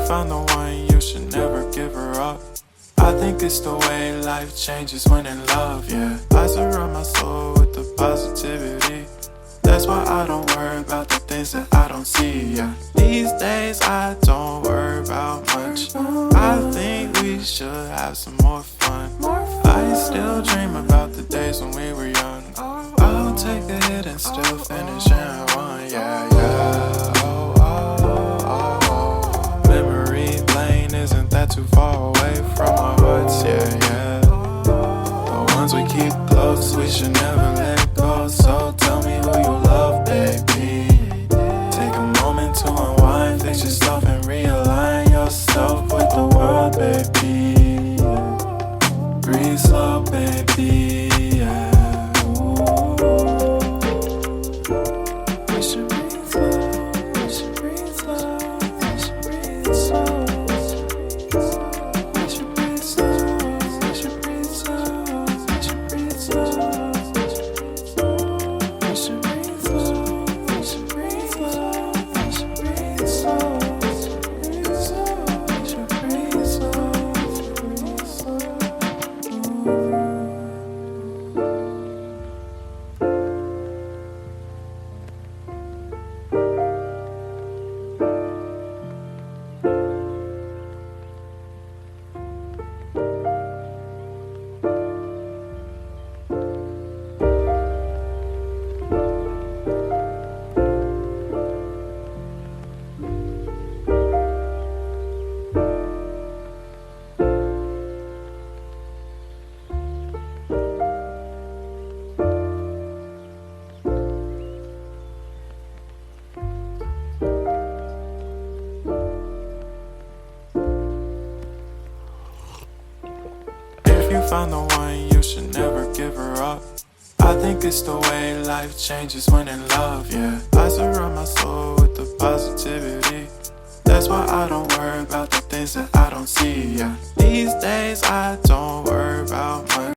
found the one, you should never give her up. I think it's the way life changes when in love, yeah. I surround my soul with the positivity. That's why I don't worry about the things that I don't see, yeah. These days I don't worry about much. I think we should have some more fun. I still dream about the days when we were young. I'll take a hit and still finish in one, yeah, yeah. Oh, oh, oh, oh. Memory lane isn't that too far away from our hearts, yeah, yeah. The ones we keep close, we should never let go. So tell me who you love, baby. Take a moment to unwind, fix yourself and realign yourself with the world, baby. Breathe slow, baby, yeah. We should breathe slow, we should breathe slow, we should breathe slow. We should breathe slow, we should breathe slow, we should breathe slow. We should breathe slow, we should breathe slow, we should breathe slow. We should breathe slow, breathe slow. If you found the one, you should never give her up. I think it's the way life changes when in love, yeah. I surround my soul with the positivity. That's why I don't worry about the things that I don't see, yeah. These days I don't worry about much.